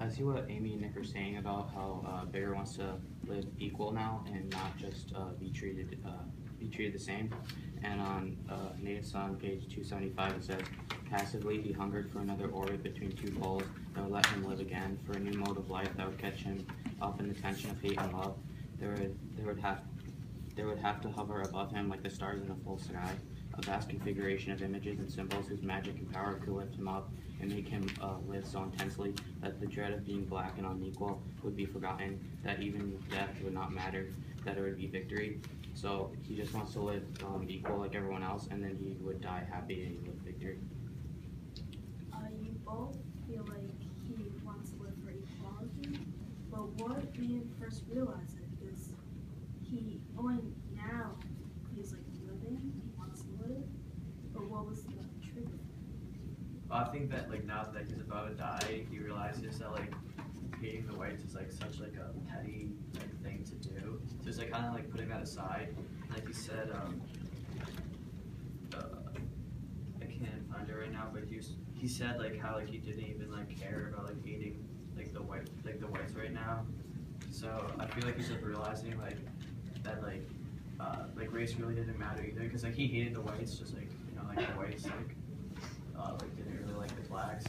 I see what Amy and Nick are saying about how Bigger wants to live equal now and not just be treated the same. And on Nate's on page 275 it says, passively he hungered for another orbit between two poles that would let him live again, for a new mode of life that would catch him up in the tension of hate and love. There would have to hover above him like the stars in a full sky, a vast configuration of images and symbols whose magic and power could lift him up and make him live so intensely that the dread of being black and unequal would be forgotten, that even death would not matter, that it would be victory. So he just wants to live equal like everyone else, and then he would die happy and with victory. You both feel like he wants to live for equality, but what made him first realize it? Because he only now he's like living, he wants to live, but what was the trigger? Well, I think that like now that he's about to die, he realizes that like hating the whites is like such like a petty like thing to do. So he's like kind of like putting that aside. Like he said, I can't find it right now, but he said like how like he didn't even like care about like hating like the whites right now. So I feel like he's just realizing like that like race really didn't matter either, because like he hated the whites just like like the whites like didn't really like the blacks,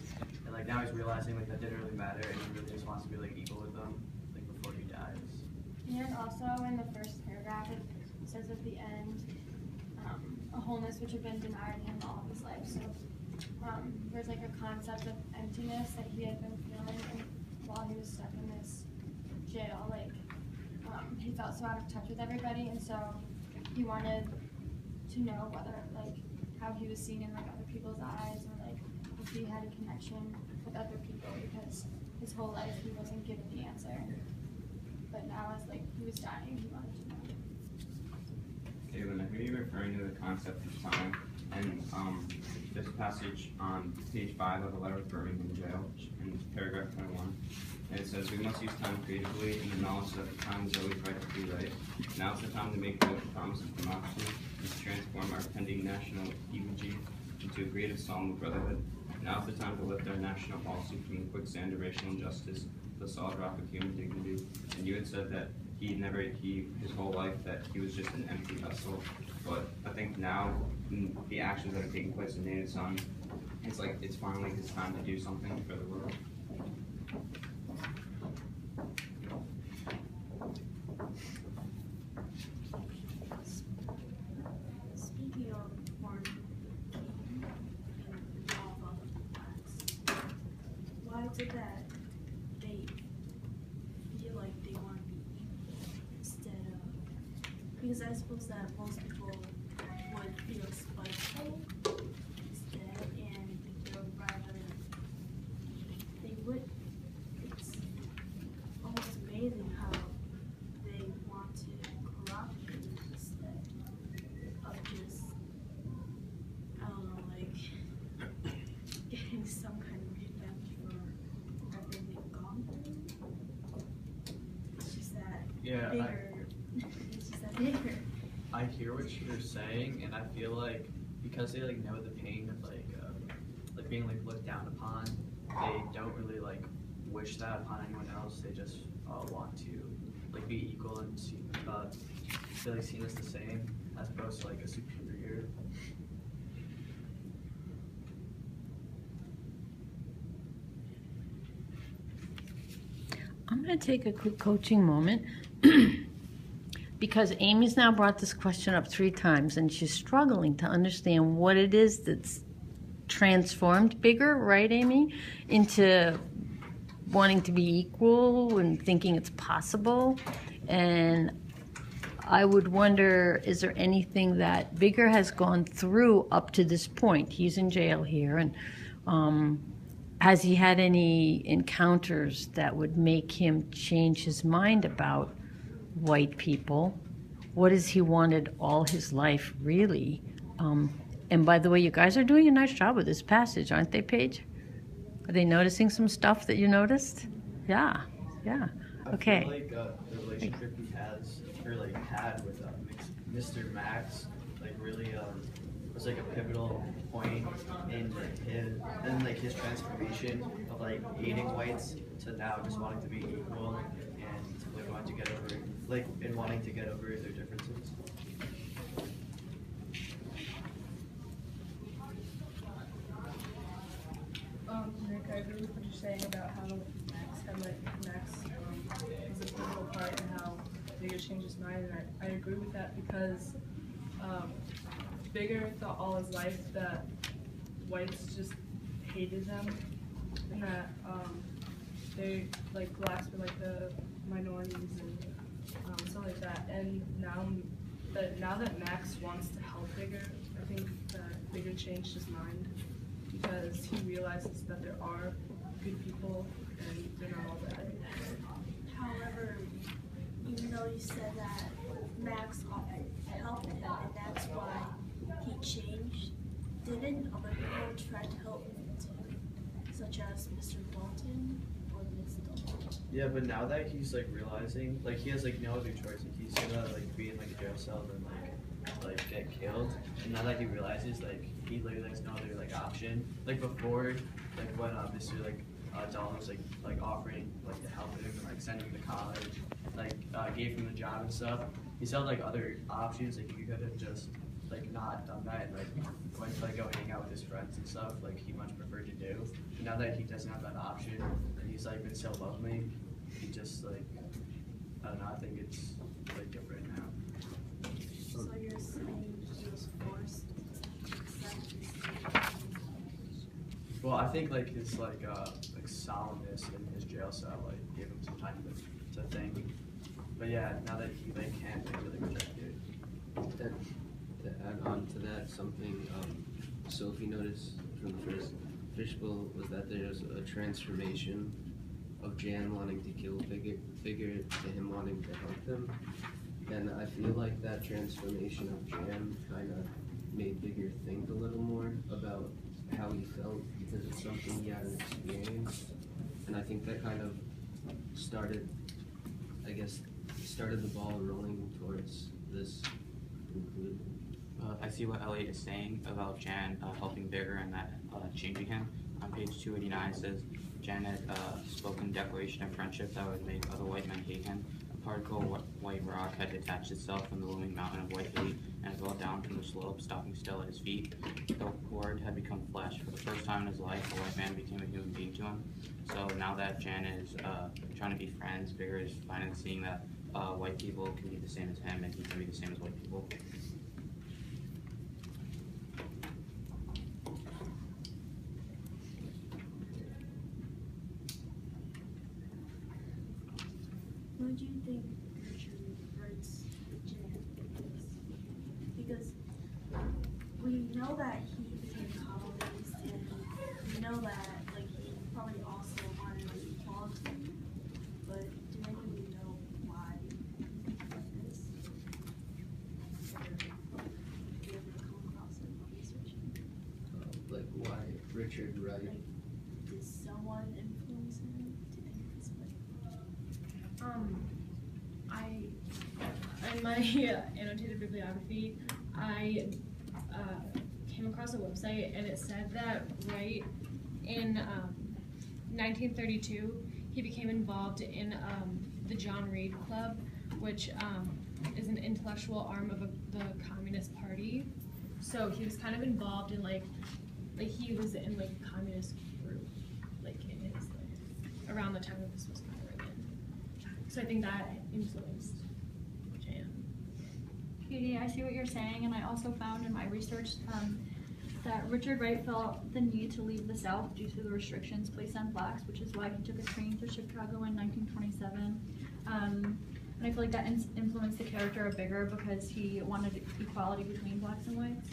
and like now he's realizing like that didn't really matter, and he really just wants to be like equal with them like before he dies. And also in the first paragraph it says at the end, a wholeness which had been denied him all his life. So there's like a concept of emptiness that he had been feeling, and while he was stuck in this jail, like he felt so out of touch with everybody, and so he wanted to know whether like how he was seen in like other people's eyes, or like if he had a connection with other people, because his whole life he wasn't given the answer. But now as like he was dying, he wanted to know. Okay, when I hear you referring to the concept of time, and this passage on page 5 of the letter of Birmingham jail, in paragraph 21, and it says, we must use time creatively in the knowledge that the time is always right to be right. Now is the time to make good the promise of democracy and to transform our pending national eulogy into a creative psalm of brotherhood. Now is the time to lift our national policy from the quicksand of racial injustice to the solid rock of human dignity. And you had said that his whole life, that he was just an empty vessel. But I think now, in the actions that are taking place in Native Son, it's like it's finally his time to do something for the world. Speaking of Martin King and all of the blacks, why did that they feel like they want to be equal instead of, because I suppose that most people would feel spiteful instead, and they would rather, they would, it's almost amazing how they want to corrupt you instead of just, I don't know, like getting some kind of revenge for everything they've gone through. It's just that bigger. It's just that bigger. I hear what you're saying, and I feel like because they like know the pain of like being like looked down upon, they don't really like wish that upon anyone else. They just want to like be equal and feel like seen as the same, as opposed to like a superior. I'm going to take a quick coaching moment because Amy's now brought this question up 3 times and she's struggling to understand what it is that's transformed Bigger, right, Amy, into wanting to be equal and thinking it's possible. And I would wonder, is there anything that Bigger has gone through up to this point? He's in jail here, and has he had any encounters that would make him change his mind about white people? What has he wanted all his life, really? And by the way, you guys are doing a nice job with this passage, aren't they, Paige? Are they noticing some stuff that you noticed? Yeah, yeah. Okay. I feel like the relationship he has, or like had with Mr. Max, like really was like a pivotal point in his transformation of like hating whites to now just wanting to be equal and like wanting to get over their differences. Nick, I agree with what you're saying about how Max is a pivotal part and how Bigger changed his mind, and I agree with that because Bigger thought all his life that whites just hated them and that they, like, blacks were like the minorities and stuff like that. And now that Max wants to help Bigger, I think that Bigger changed his mind because he realizes that there are good people and they're not all bad. However, even though you said that Max helped him and that's why he changed, didn't other people try to help him too? Such as Mr. Dalton or Miss Dalton? Yeah, but now that he's like realizing, like he has like no other choice, like he's gonna like be in like a jail cell and like get killed. And now that he realizes, like he literally has no other like option. Like before, like when Mr. Dalton was like offering like to help him and like sending him to college, like gave him the job and stuff. He still had like other options. Like he could have just like not done that and like went to like go hang out with his friends and stuff. Like he much preferred to do. And now that he doesn't have that option, and he's like been so lonely, he just like I don't know. I think it's like different now. So you're saying he was forced to accept this? Well, I think like his like solemnness in his jail cell like gave him some time to think. But yeah, now that he like can't like, really reject it. To add on to that, something Sophie noticed from the first Fishbowl was that there's a transformation of Jan wanting to kill Bigger to him wanting to help him. And I feel like that transformation of Jan kind of made Bigger think a little more about how he felt because it's something he hadn't experienced. And I think that kind of started the ball rolling towards this conclusion. I see what Elliott is saying about Jan helping Bigger and that changing him. On page 289 it says, Jan had spoken declaration of friendship that would make other white men hate him. A particle of white rock had detached itself from the looming mountain of white hate and fell down from the slope, stopping still at his feet. The word had become flesh. For the first time in his life, a white man became a human being to him. So now that Jan is trying to be friends, Bigger is finally seeing that white people can be the same as him and he can be the same as white people. What do you think Richard hurts Jan? Because we know that he became colonist and we know that like he probably also wanted like equality, but do any of you know why he did this? Or do you ever come across it while researching? Like why Richard Wright? Like, did someone influence him to think this way? In my annotated bibliography, I came across a website and it said that Wright in 1932 he became involved in the John Reed Club, which is an intellectual arm of the Communist Party. So he was kind of involved in like he was in like a communist group like in his like around the time that this was kind of written. So I think that influenced Jan. Katie, I see what you're saying, and I also found in my research that Richard Wright felt the need to leave the South due to the restrictions placed on blacks, which is why he took a train to Chicago in 1927. And I feel like that influenced the character of Bigger because he wanted equality between blacks and whites.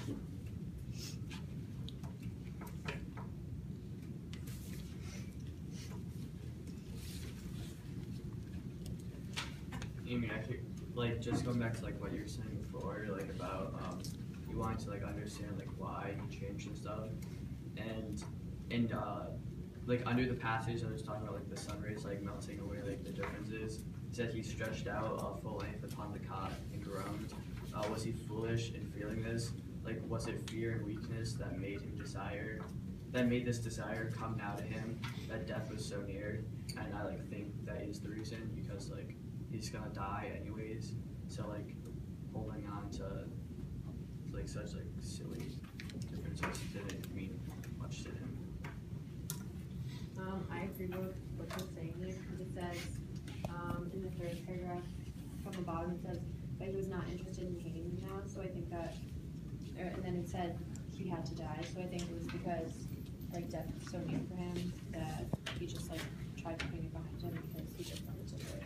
Amy, I think, like, just going back to, like, what you were saying before, like, about, you wanting to, like, understand, like, why he changed and stuff, and, like, under the passage I was talking about, like, the sun rays, like, melting away, like, the differences, he said he stretched out full length upon the cot and groaned. Was he foolish in feeling this? like, was it fear and weakness that made this desire come now to him, that death was so near? And I like think that is the reason, because like he's gonna die anyways. So like holding on to like such like silly differences didn't mean much to him. I agree with what you're saying there, because it says, in the third paragraph from the bottom, it says, but he was not interested in hating him now, so I think that, and then it said he had to die, so I think it was because, like, death was so near for him that he just, like, tried to bring it behind him because he just wanted to live.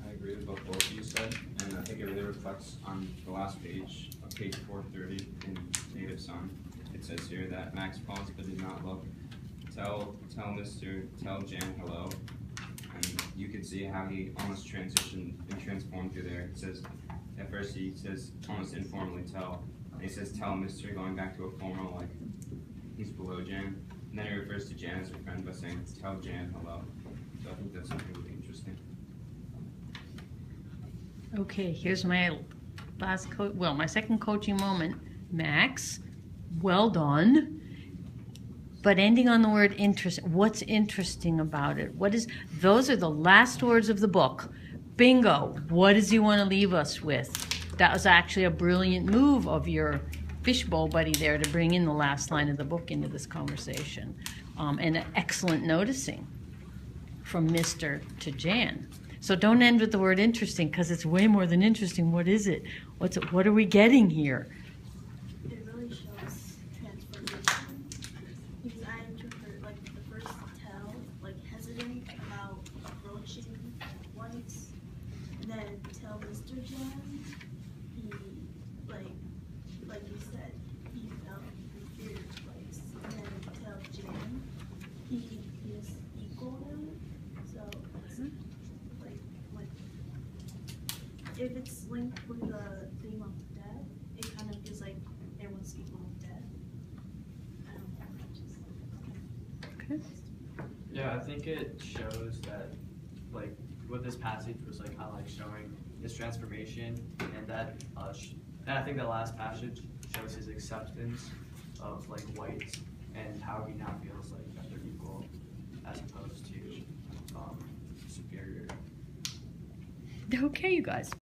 I agree with what both of you said, and I think it really reflects on the last page, page 430 in Native Son. It says here that Max paused but did not look. Tell Jan hello. And you can see how he almost transitioned and transformed through there. It says, at first he says almost informally tell. And he says tell Mr. going back to a formal, like he's below Jan. And then he refers to Jan as a friend by saying tell Jan hello. So I think that's something really interesting. Okay, here's my my second coaching moment. Max, well done. But ending on the word interest, what's interesting about it? Those are the last words of the book. Bingo. What does he want to leave us with? That was actually a brilliant move of your Fishbowl buddy there to bring in the last line of the book into this conversation. And an excellent noticing from Mr. to Jan. So don't end with the word interesting, because it's way more than interesting. What is it? What are we getting here? It really shows transformation. Because I interpret like the first tell, like hesitant about approaching whites, and then tell Mr. Jan, he like you said, he felt he feared whites, and then tell Jan, he is equal now. So like when if it's linked with the theme of death, it kind of feels like everyone's equal with death. Okay. Yeah, I think it shows that, like, what this passage was like, kind of like showing his transformation, and that, and I think the last passage shows his acceptance of like whites and how he now feels like that they're equal as opposed to superior. Okay, you guys.